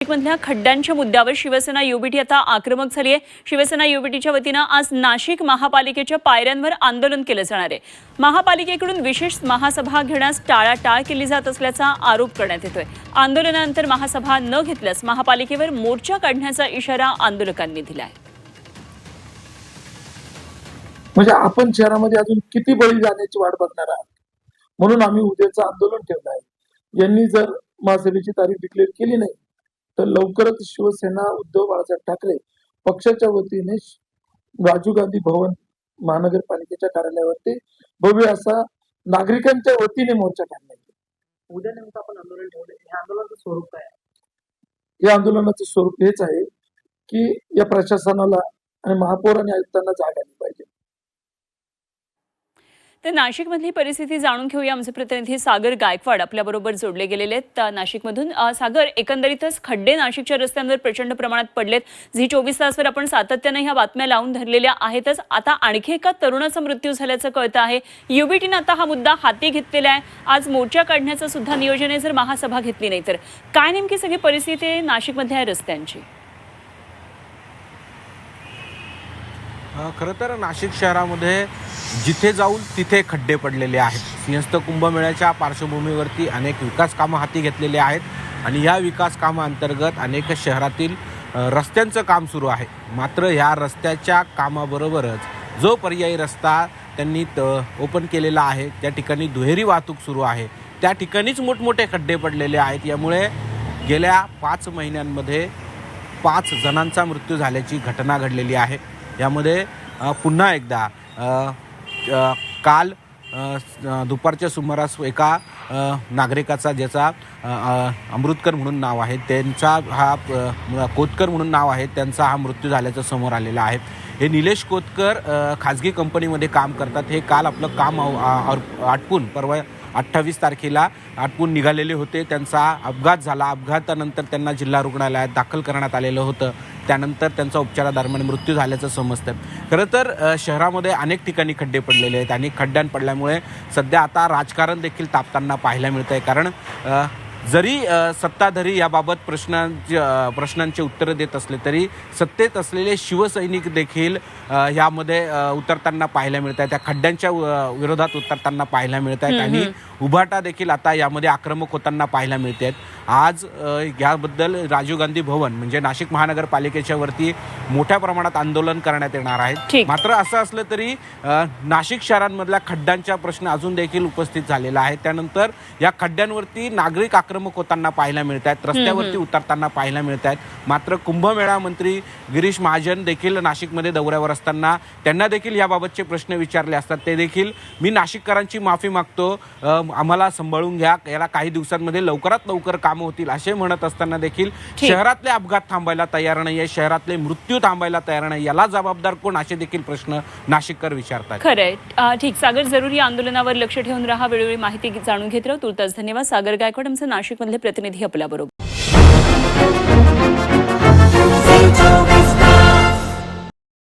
नाशिकमधल्या खड्ड्यांच्या मुद्द्यावर शिवसेना युबीटी आता आक्रमक झाली आहे। शिवसेना युबीटीच्या वतीनं आज नाशिक महापालिकेच्या पायऱ्यांवर आंदोलन केलं जाणार आहे। महापालिकेकडून विशेष महासभा घेण्यास टाळाटाळ केली जात असल्याचा आरोप करण्यात येतोय। आंदोलनानंतर महासभा न घेतल्यास महापालिकेवर मोर्चा काढण्याचा इशारा आंदोलकांनी दिला आहे। म्हणजे आपण शहरामध्ये अजून किती बळी जाण्याची वाट बघणार आहात, म्हणून आम्ही उद्याचं आंदोलन ठेवलं आहे। यांनी जर महासभेची तारीख डिक्लेअर केली नाही तर लवकरच शिवसेना उद्धव बाळासाहेब ठाकरे पक्षाच्या वतीने राजीव गांधी भवन महानगरपालिकेच्या कार्यालयावरती भव्य असा नागरिकांच्या वतीने मोर्चा काढण्यात येईल। उद्या नेमकं आपण आंदोलन ठेवलं, या आंदोलनाचं स्वरूप काय आहे? या आंदोलनाचं स्वरूप हेच आहे की या प्रशासनाला आणि महापौर आणि आयुक्तांना जाग आली पाहिजे। तर नाशिकमधली परिस्थिती जाणून घेऊया। आमचे प्रतिनिधी सागर गायकवाड आपल्याबरोबर जोडले गेलेले आहेत नाशिकमधून। सागर, एकंदरीतच खड्डे नाशिकच्या रस्त्यांवर प्रचंड प्रमाणात पडलेत। झी24 तासवर आपण सातत्याने ह्या बातम्या लावून धरलेल्या आहेतच। आता आणखी एका तरुणाचा मृत्यू झाल्याचं कळतं आहे। युबीटीने आता हा मुद्दा हाती घेतलेला आहे। आज मोर्चा काढण्याचं सुद्धा नियोजन आहे जर महासभा घेतली नाही तर। काय नेमकी सगळी परिस्थिती आहे नाशिकमधल्या रस्त्यांची? खरं तर नाशिक शहरामध्ये जिथे जाऊन तिथे खड्डे पडलेले आहेत। सिंहस्थ कुंभमेळ्याच्या पार्श्वभूमीवरती अनेक विकास कामं हाती घेतलेली आहेत आणि या विकास कामांतर्गत अनेक शहरातील रस्त्यांचं काम सुरू आहे। मात्र ह्या रस्त्याच्या कामाबरोबरच जो पर्यायी रस्ता त्यांनी ओपन केलेला आहे त्या ठिकाणी दुहेरी वाहतूक सुरू आहे, त्या ठिकाणीच मोठमोठे खड्डे पडलेले आहेत। यामुळे गेल्या 5 महिन्यांमध्ये 5 जणांचा मृत्यू झाल्याची घटना घडलेली आहे। यामध्ये पुन्हा एकदा काल दुपारच्या सुमारास एका नागरिकाचा, ज्याचा अमृतकर म्हणून नाव आहे, त्यांचा हा कोतकर म्हणून नाव आहे, त्यांचा हा मृत्यू झाल्याचं समोर आलेला आहे। हे निलेश कोतकर खाजगी कंपनीमध्ये काम करतात। हे काल आपलं काम आटपून परवा 28 तारखेला आटपून निघालेले होते। त्यांचा अपघात झाला। अपघातानंतर त्यांना जिल्हा रुग्णालयात दाखल करण्यात आलेलं होतं। त्यानंतर त्यांचा उपचारादरम्यान मृत्यू झाल्याचं समजतं। खरं तर शहरामध्ये अनेक ठिकाणी खड्डे पडलेले आहेत आणि खड्ड्यां पडल्यामुळे सध्या आता राजकारण देखील तापताना पाहायला मिळतं आहे। कारण जरी सत्ताधारी याबाबत प्रश्नांची उत्तरं देत असले तरी सत्तेत असलेले शिवसैनिक देखील यामध्ये उतरताना पाहायला मिळत आहेत, त्या खड्ड्यांच्या विरोधात उतरताना पाहायला मिळत आहेत आणि उभाटा देखील आता यामध्ये आक्रमक होताना पाहायला मिळते आहेत। आज याबद्दल राजीव गांधी भवन म्हणजे नाशिक महानगरपालिकेच्या वरती मोठ्या प्रमाणात आंदोलन करण्यात येणार आहे। मात्र असं असलं तरी नाशिक शहरांमधल्या खड्ड्यांचा प्रश्न अजून देखील उपस्थित झालेला आहे। त्यानंतर या खड्ड्यांवरती नागरिक आक्रमक होताना पाहायला मिळत आहेत, रस्त्यावरती उतरताना पाहायला मिळत आहेत। मात्र कुंभमेळा मंत्री गिरीश महाजन देखील नाशिकमध्ये दौऱ्यावर असताना त्यांना देखील याबाबतचे प्रश्न विचारले असतात। ते देखील मी नाशिककरांची माफी मागतो, आम्हाला सांभाळून घ्या, याला काही दिवसांमध्ये लवकरात लवकर कामं होतील असे म्हणत असताना देखील शहरातले अपघात थांबायला तयार नाहीये, शहरातले मृत्यू थांबायला तयार नाही। याला जबाबदार कोण असे देखील प्रश्न नाशिककर विचारतात। खरंय, ठीक। सागर, जरूर आंदोलनावर लक्ष ठेवून राहा। वेळोवेळी माहिती जाणून घेत राहा। तुर्तास धन्यवाद। सागर गायकवाड आमचे नाशिकमधले प्रतिनिधी आपल्याबरोबर।